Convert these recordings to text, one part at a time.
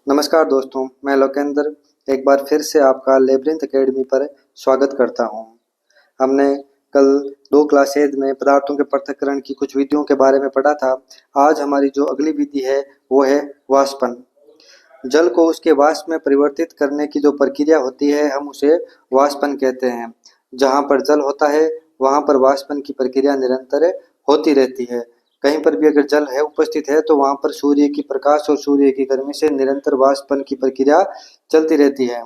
नमस्कार दोस्तों, मैं लोकेंद्र एक बार फिर से आपका लेब्रिंथ एकेडमी पर स्वागत करता हूं। हमने कल 2 क्लासेज में पदार्थों के पृथक्करण की कुछ विधियों के बारे में पढ़ा था। आज हमारी जो अगली विधि है वो है वाष्पन। जल को उसके वाष्प में परिवर्तित करने की जो प्रक्रिया होती है हम उसे वाष्पन कहते हैं। जहाँ पर जल होता है वहाँ पर वाष्पन की प्रक्रिया निरंतर होती रहती है। कहीं पर भी अगर जल है उपस्थित है तो वहाँ पर सूर्य की प्रकाश और सूर्य की गर्मी से निरंतर वाष्पन की प्रक्रिया चलती रहती है।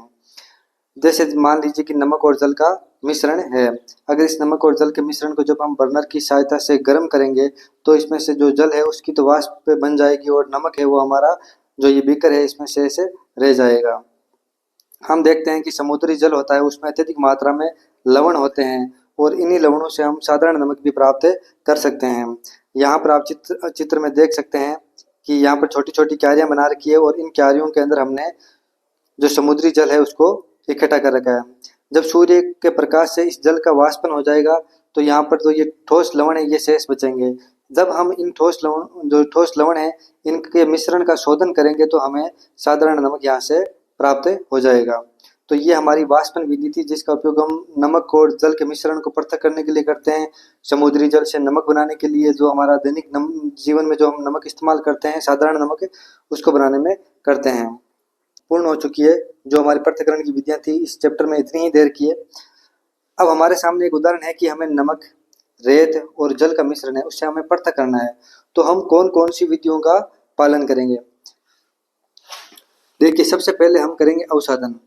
जैसे मान लीजिए कि नमक और जल का मिश्रण है। अगर इस नमक और जल के मिश्रण को जब हम बर्नर की सहायता से गर्म करेंगे तो इसमें से जो जल है उसकी तो वाष्प बन जाएगी और नमक है वो हमारा जो ये बीकर है इसमें से ऐसे रह जाएगा। हम देखते हैं कि समुद्री जल होता है उसमें अत्यधिक मात्रा में लवण होते हैं और इन्हीं लवणों से हम साधारण नमक भी प्राप्त कर सकते हैं। यहाँ पर आप चित्र में देख सकते हैं कि यहाँ पर छोटी छोटी क्यारियाँ बना रखी है और इन क्यारियों के अंदर हमने जो समुद्री जल है उसको इकट्ठा कर रखा है। जब सूर्य के प्रकाश से इस जल का वाष्पन हो जाएगा तो यहाँ पर जो ये ठोस लवण है ये शेष बचेंगे। जब हम इन ठोस लवण है इनके मिश्रण का शोधन करेंगे तो हमें साधारण नमक यहाँ से प्राप्त हो जाएगा। तो ये हमारी वाष्पन विधि थी जिसका उपयोग हम नमक और जल के मिश्रण को पृथक करने के लिए करते हैं। समुद्री जल से नमक बनाने के लिए जो हमारा दैनिक जीवन में जो हम नमक इस्तेमाल करते हैं साधारण नमक उसको बनाने में करते हैं। पूर्ण हो चुकी है जो हमारी पृथक्करण की विधियां थी इस चैप्टर में इतनी ही देर की है। अब हमारे सामने एक उदाहरण है कि हमें नमक, रेत और जल का मिश्रण है उससे हमें पृथक करना है। तो हम कौन कौन सी विधियों का पालन करेंगे। देखिए, सबसे पहले हम करेंगे अवसादन।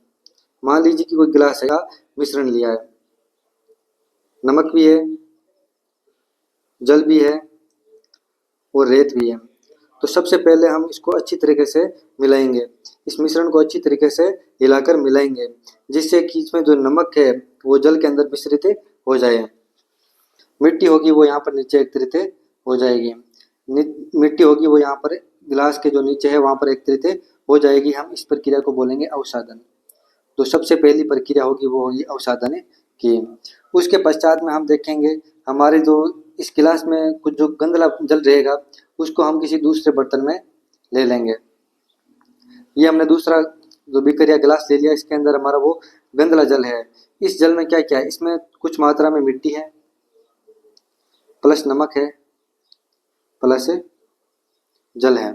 मान लीजिए कि कोई गिलास है का मिश्रण लिया है, नमक भी है, जल भी है और रेत भी है। तो सबसे पहले हम इसको अच्छी तरीके से मिलाएंगे। इस मिश्रण को अच्छी तरीके से हिलाकर मिलाएंगे जिससे कि इसमें जो नमक है वो जल के अंदर मिश्रित हो जाए। मिट्टी होगी वो यहाँ पर नीचे एकत्रित हो जाएगी। मिट्टी होगी वो यहाँ पर गिलास के जो नीचे है वहाँ पर एकत्रित हो जाएगी। हम इस प्रक्रिया को बोलेंगे अवसादन। तो सबसे पहली प्रक्रिया होगी वो होगी अवसादन की। उसके पश्चात में हम देखेंगे हमारे जो इस गिलास में कुछ जो गंदला जल रहेगा उसको हम किसी दूसरे बर्तन में ले लेंगे। ये हमने दूसरा जो बीकर या गिलास ले लिया, इसके अंदर हमारा वो गंदला जल है। इस जल में क्या क्या है, इसमें कुछ मात्रा में मिट्टी है प्लस नमक है प्लस जल है।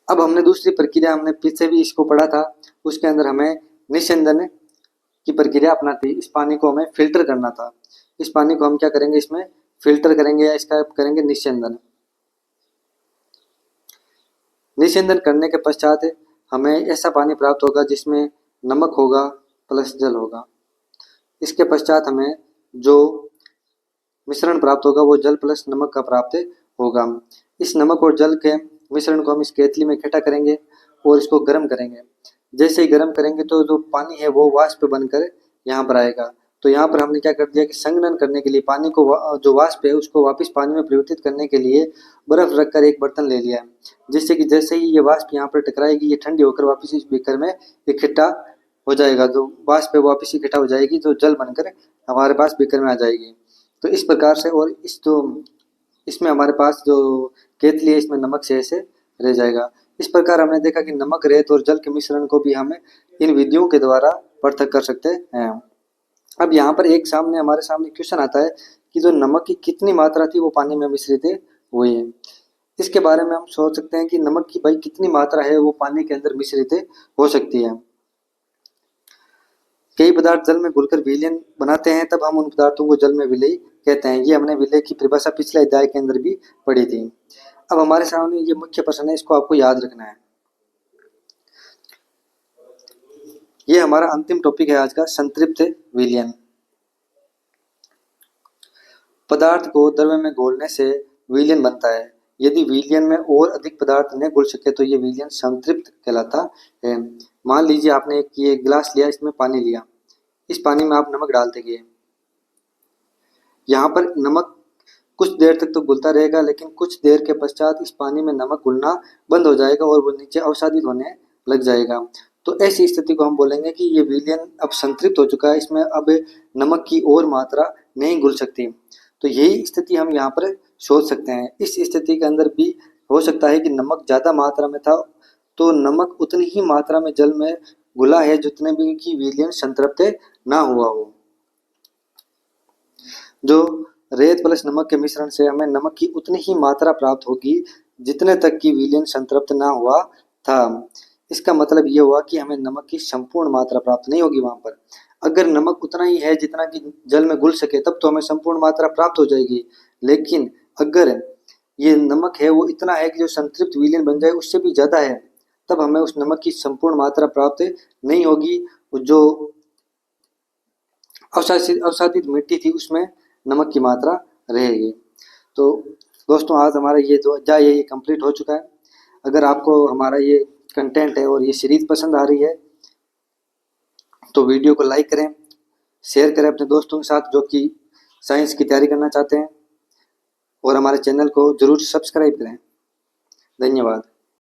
अब हमने दूसरी प्रक्रिया हमने पीछे भी इसको पढ़ा था, उसके अंदर हमें निस्यंदन की प्रक्रिया अपनाती। इस पानी को हमें फिल्टर करना था। इस पानी को हम क्या करेंगे, इसमें फिल्टर करेंगे या इसका करेंगे निस्यंदन। निस्यंदन करने के पश्चात हमें ऐसा पानी प्राप्त होगा जिसमें नमक होगा प्लस जल होगा। इसके पश्चात हमें जो मिश्रण प्राप्त होगा वो जल प्लस नमक का प्राप्त होगा। इस नमक और जल के मिश्रण को हम इस केतली में इकट्ठा करेंगे और इसको गर्म करेंगे। जैसे ही गर्म करेंगे तो जो पानी है वो वाष्प बनकर यहाँ पर आएगा। तो यहाँ पर हमने क्या कर दिया कि संघनन करने के लिए पानी को जो वाष्प है उसको वापस पानी में परिवर्तित करने के लिए बर्फ रखकर एक बर्तन ले लिया है, जिससे कि जैसे ही ये वाष्प यहाँ पर टकराएगी ये ठंडी होकर वापस इस बीकर में इकट्ठा हो जाएगा। जो वाष्प है वापस इकट्ठा हो जाएगी जो जल बनकर हमारे पास बीकर में आ जाएगी। तो इस प्रकार से, और इस जो इसमें हमारे पास जो केतली है इसमें नमक से ऐसे रह जाएगा। इस प्रकार हमने देखा कि नमक, रेत और जल के मिश्रण को भी हम इन विधियों के द्वारा पृथक कर सकते हैं। अब यहाँ पर एक हमारे सामने क्वेश्चन आता है कि जो नमक की कितनी मात्रा थी वो पानी में मिश्रित हुई है। इसके बारे में हम सोच सकते हैं कि नमक की भाई कितनी मात्रा है वो पानी के अंदर मिश्रित हो सकती है। कई पदार्थ जल में घुलकर विलयन बनाते हैं, तब हम उन पदार्थों को जल में विलय कहते हैं। ये हमने विलय की परिभाषा पिछले अध्याय के अंदर भी पढ़ी थी। अब हमारे सामने ये मुख्य प्रश्न है, इसको आपको याद रखना है। ये हमारा अंतिम टॉपिक है आज का, संतृप्त विलयन। पदार्थ को द्रव्य में घोलने से विलयन बनता है। यदि विलयन में और अधिक पदार्थ न घुल सके तो ये विलयन संतृप्त कहलाता है। मान लीजिए आपने ये गिलास लिया, इसमें पानी लिया, इस पानी में आप नमक डालते गए। यहाँ पर नमक कुछ देर तक तो घुलता रहेगा, लेकिन कुछ देर के पश्चात इस पानी में नमक घुलना बंद हो जाएगा और वो नीचे अवसादित होने लग जाएगा। तो ऐसी स्थिति को हम बोलेंगे कि ये विलयन अब संतृप्त हो चुका है, इसमें अब नमक की और मात्रा नहीं घुल सकती। तो यही स्थिति हम यहाँ पर सोच सकते हैं। इस स्थिति के अंदर भी हो सकता है कि नमक ज़्यादा मात्रा में था तो नमक उतनी ही मात्रा में जल में घुला है जितने भी की विलयन संतृप्त ना हुआ हो। जो रेत प्लस नमक के मिश्रण से हमें नमक की उतनी ही मात्रा प्राप्त होगी जितने तक की विलयन संतृप्त ना हुआ था। इसका मतलब ये हुआ कि हमें नमक की संपूर्ण मात्रा प्राप्त नहीं होगी वहां पर। अगर नमक उतना ही है जितना कि जल में घुल सके तब तो हमें संपूर्ण मात्रा प्राप्त हो जाएगी, लेकिन अगर ये नमक है वो इतना है कि जो संतृप्त विलयन बन जाए उससे भी ज्यादा है, तब हमें उस नमक की संपूर्ण मात्रा प्राप्त नहीं होगी। जो अवसादित मिट्टी थी उसमें नमक की मात्रा रहेगी। तो दोस्तों आज हमारा ये जो अध्याय है ये कंप्लीट हो चुका है। अगर आपको हमारा ये कंटेंट है और ये सीरीज पसंद आ रही है तो वीडियो को लाइक करें, शेयर करें अपने दोस्तों के साथ जो कि साइंस की तैयारी करना चाहते हैं, और हमारे चैनल को जरूर सब्सक्राइब करें। धन्यवाद।